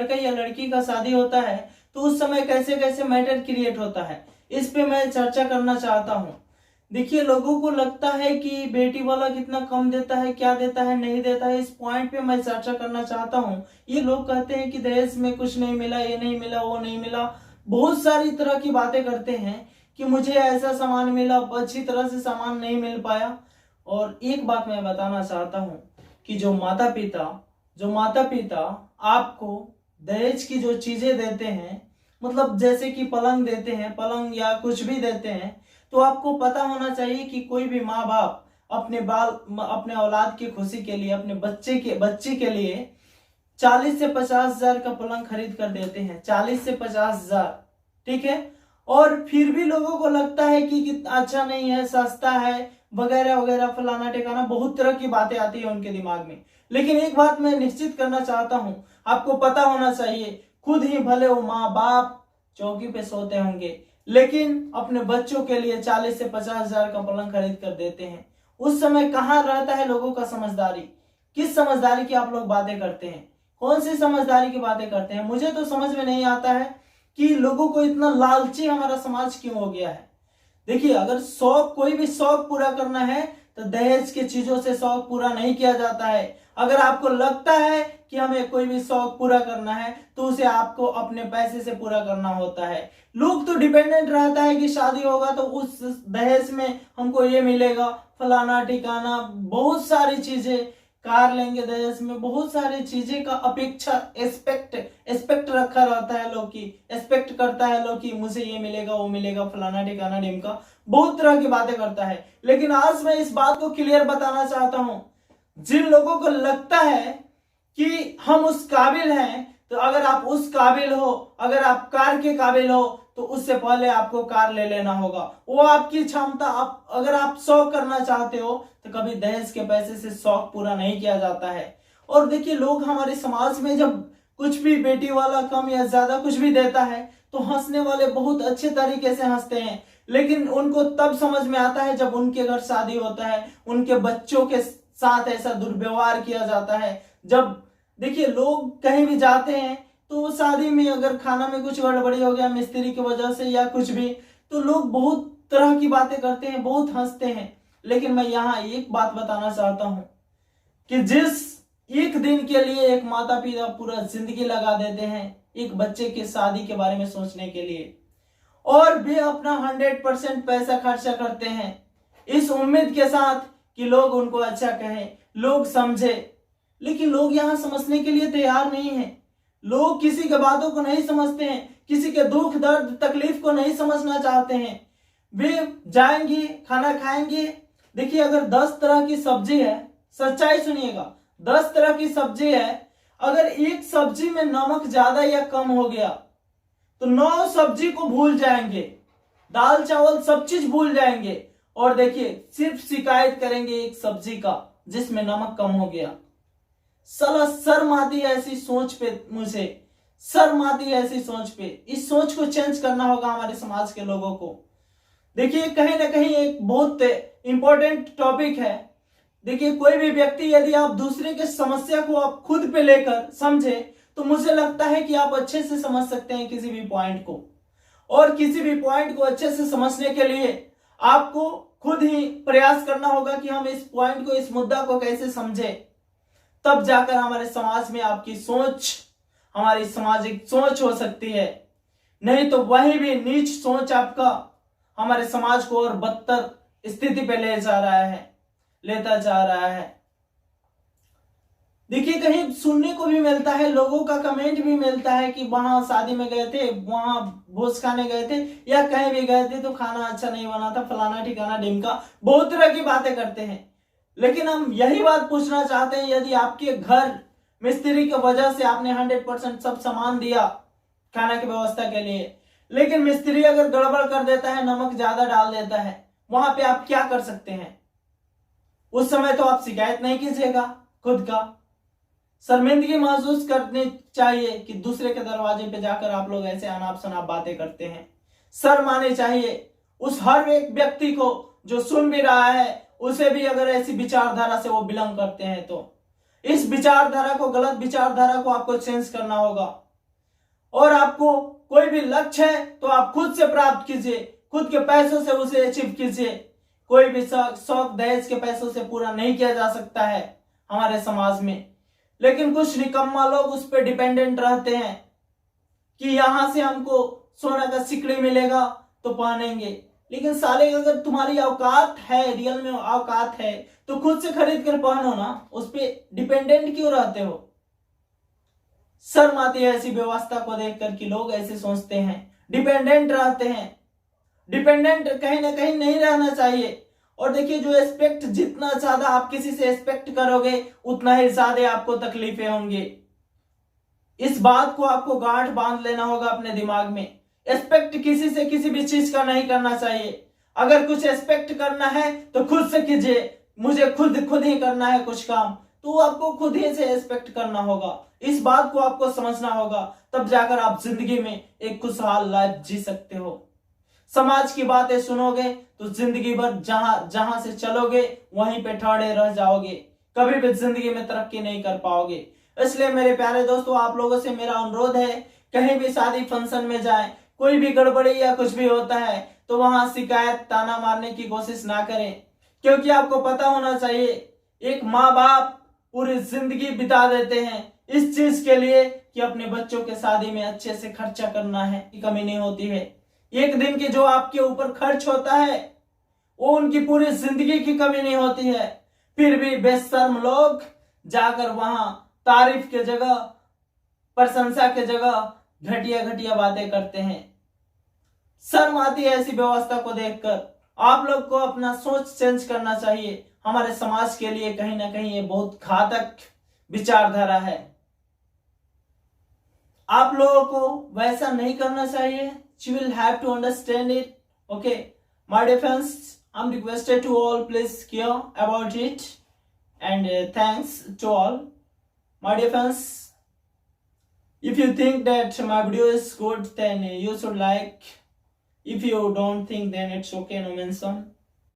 लड़का या लड़की का शादी होता है तो उस समय कैसे कैसे मैटर क्रिएट होता है, इस पे मैं चर्चा करना चाहता हूँ। देखिए, लोगों को लगता है कि बेटी वाला कितना कम देता है, क्या देता है, नहीं देता है, इस पॉइंट पे मैं चर्चा करना चाहता हूँ। ये लोग कहते हैं कि दहेज में कुछ नहीं मिला, ये नहीं मिला, वो नहीं मिला, बहुत सारी तरह की बातें करते हैं कि मुझे ऐसा सामान मिला, अच्छी तरह से सामान नहीं मिल पाया। और एक बात मैं बताना चाहता हूँ कि जो माता पिता आपको दहेज की जो चीजें देते हैं, मतलब जैसे कि पलंग देते हैं, पलंग या कुछ भी देते हैं, तो आपको पता होना चाहिए कि कोई भी माँ बाप अपने औलाद की खुशी के लिए, अपने बच्चे के लिए 40 से 50 हजार का पलंग खरीद कर देते हैं, 40 से 50 हजार, ठीक है। और फिर भी लोगों को लगता है कि कितना अच्छा नहीं है, सस्ता है, वगैरह वगैरह, फलाना ठिकाना, बहुत तरह की बातें आती है उनके दिमाग में। लेकिन एक बात मैं निश्चित करना चाहता हूं, आपको पता होना चाहिए, खुद ही भले वो माँ बाप चौकी पे सोते होंगे, लेकिन अपने बच्चों के लिए 40 से 50 हजार का पलंग खरीद कर देते हैं। उस समय कहाँ रहता है लोगों का समझदारी? किस समझदारी की आप लोग बातें करते हैं? कौन सी समझदारी की बातें करते हैं? मुझे तो समझ में नहीं आता है कि लोगों को इतना लालची हमारा समाज क्यों हो गया है। देखिए, अगर शौक, कोई भी शौक पूरा करना है तो दहेज की चीजों से शौक पूरा नहीं किया जाता है। अगर आपको लगता है कि हमें कोई भी शौक पूरा करना है तो उसे आपको अपने पैसे से पूरा करना होता है। लोग तो डिपेंडेंट रहता है कि शादी होगा तो उस दहेज में हमको ये मिलेगा, फलाना ठिकाना, बहुत सारी चीजें, कार लेंगे दहेज में, बहुत सारी चीजें का अपेक्षा, एक्सपेक्ट रखा रहता है। लोग की एक्सपेक्ट करता है लोग की मुझे ये मिलेगा, वो मिलेगा, फलाना ठिकाना ढिमका, बहुत तरह की बातें करता है। लेकिन आज मैं इस बात को क्लियर बताना चाहता हूं, जिन लोगों को लगता है कि हम उस काबिल हैं, तो अगर आप उस काबिल हो, अगर आप कार के काबिल हो, तो उससे पहले आपको कार ले लेना होगा। वो आपकी क्षमता, अगर आप शौक करना चाहते हो तो कभी दहेज के पैसे से शौक पूरा नहीं किया जाता है। और देखिए, लोग हमारे समाज में जब कुछ भी बेटी वाला कम या ज्यादा कुछ भी देता है तो हंसने वाले बहुत अच्छे तरीके से हंसते हैं, लेकिन उनको तब समझ में आता है जब उनके घर शादी होता है, उनके बच्चों के साथ ऐसा दुर्व्यवहार किया जाता है। जब देखिए, लोग कहीं भी जाते हैं तो शादी में अगर खाना में कुछ गड़बड़ी हो गया मिस्त्री की वजह से या कुछ भी, तो लोग बहुत तरह की बातें करते हैं, बहुत हंसते हैं। लेकिन मैं यहाँ एक बात बताना चाहता हूं कि जिस एक दिन के लिए एक माता पिता पूरा जिंदगी लगा देते हैं एक बच्चे की शादी के बारे में सोचने के लिए, और भी अपना 100% पैसा खर्चा करते हैं इस उम्मीद के साथ कि लोग उनको अच्छा कहें, लोग समझे, लेकिन लोग यहाँ समझने के लिए तैयार नहीं है। लोग किसी के बातों को नहीं समझते हैं, किसी के दुख दर्द तकलीफ को नहीं समझना चाहते हैं। वे जाएंगे, खाना खाएंगे। देखिए, अगर 10 तरह की सब्जी है, सच्चाई सुनिएगा, 10 तरह की सब्जी है, अगर एक सब्जी में नमक ज्यादा या कम हो गया तो 9 सब्जी को भूल जाएंगे, दाल चावल सब चीज भूल जाएंगे, और देखिए सिर्फ शिकायत करेंगे एक सब्जी का जिसमें नमक कम हो गया। साला शर्म आती है ऐसी सोच पे, मुझे शर्म आती है ऐसी सोच पे। इस सोच को चेंज करना होगा हमारे समाज के लोगों को। देखिए, कहीं ना कहीं एक बहुत इंपॉर्टेंट टॉपिक है। देखिए, कोई भी व्यक्ति, यदि आप दूसरे के समस्या को आप खुद पे लेकर समझे तो मुझे लगता है कि आप अच्छे से समझ सकते हैं किसी भी पॉइंट को। और किसी भी पॉइंट को अच्छे से समझने के लिए आपको खुद ही प्रयास करना होगा कि हम इस पॉइंट को, इस मुद्दा को कैसे समझे, तब जाकर हमारे समाज में आपकी सोच, हमारी सामाजिक सोच हो सकती है। नहीं तो वही भी नीच सोच आपका हमारे समाज को और बदतर स्थिति पे लेता जा रहा है। देखिए, कहीं सुनने को भी मिलता है, लोगों का कमेंट भी मिलता है कि वहां शादी में गए थे, वहां भोज खाने गए थे, या कहीं भी गए थे तो खाना अच्छा नहीं बना था, फलाना ठिकाना ढिमका, बहुत तरह की बातें करते हैं। लेकिन हम यही बात पूछना चाहते हैं, यदि आपके घर मिस्त्री की वजह से आपने 100% सब सामान दिया खाना की व्यवस्था के लिए, लेकिन मिस्त्री अगर गड़बड़ कर देता है, नमक ज्यादा डाल देता है, वहां पे आप क्या कर सकते हैं? उस समय तो आप शिकायत नहीं कीजिएगा, खुद का शर्मिंदगी महसूस करनी चाहिए कि दूसरे के दरवाजे पे जाकर आप लोग ऐसे अनाप शनाप बातें करते हैं। शर्म आनी चाहिए उस हर एक व्यक्ति को जो सुन भी रहा है, उसे भी अगर ऐसी विचारधारा से वो बिलोंग करते हैं तो इस विचारधारा को, गलत विचारधारा को आपको चेंज करना होगा। और आपको कोई भी लक्ष्य है तो आप खुद से प्राप्त कीजिए, खुद के पैसों से उसे अचीव कीजिए। कोई भी शौक दहेज के पैसों से पूरा नहीं किया जा सकता है हमारे समाज में। लेकिन कुछ निकम्मा लोग उस पर डिपेंडेंट रहते हैं कि यहां से हमको सोना का सिकड़ी मिलेगा तो पहनेंगे। लेकिन साले अगर तुम्हारी औकात है, रियल में औकात है, तो खुद से खरीद कर पहनो ना, उस पर डिपेंडेंट क्यों रहते हो? शर्म आती है ऐसी व्यवस्था को देखकर कि लोग ऐसे सोचते हैं, डिपेंडेंट रहते हैं। डिपेंडेंट कहीं ना कहीं नहीं रहना चाहिए। और देखिए, जो एक्सपेक्ट, जितना ज्यादा आप किसी से एक्सपेक्ट करोगे उतना ही ज्यादा आपको तकलीफें होंगी। इस बात को आपको गांठ बांध लेना होगा अपने दिमाग में। एक्सपेक्ट किसी से किसी भी चीज का नहीं करना चाहिए। अगर कुछ एक्सपेक्ट करना है तो खुद से कीजिए। मुझे खुद ही करना है कुछ काम, तो आपको खुद ही से एक्सपेक्ट करना होगा। इस बात को आपको समझना होगा, तब जाकर आप जिंदगी में एक खुशहाल लाइफ जी सकते हो। समाज की बातें सुनोगे तो जिंदगी भर जहां से चलोगे वहीं पे ठहरे रह जाओगे, कभी भी जिंदगी में तरक्की नहीं कर पाओगे। इसलिए मेरे प्यारे दोस्तों, आप लोगों से मेरा अनुरोध है, कहीं भी शादी फंक्शन में जाएं, कोई भी गड़बड़ी या कुछ भी होता है तो वहां शिकायत ताना मारने की कोशिश ना करें। क्योंकि आपको पता होना चाहिए, एक माँ बाप पूरी जिंदगी बिता देते हैं इस चीज के लिए कि अपने बच्चों के शादी में अच्छे से खर्चा करना है, कमी नहीं होती है। एक दिन के जो आपके ऊपर खर्च होता है वो उनकी पूरी जिंदगी की कमी नहीं होती है। फिर भी बेशर्म लोग जाकर वहां तारीफ के जगह, प्रशंसा के जगह घटिया घटिया बातें करते हैं। शर्म आती है ऐसी व्यवस्था को देखकर। आप लोग को अपना सोच चेंज करना चाहिए। हमारे समाज के लिए कहीं ना कहीं ये बहुत घातक विचारधारा है। आप लोगों को वैसा नहीं करना चाहिए। You will have to understand it. Okay, my dear friends, I'm requested to all please care about it, and thanks to all. My dear friends, if you think that my video is good, then you should like. If you don't think, then it's okay, no mention.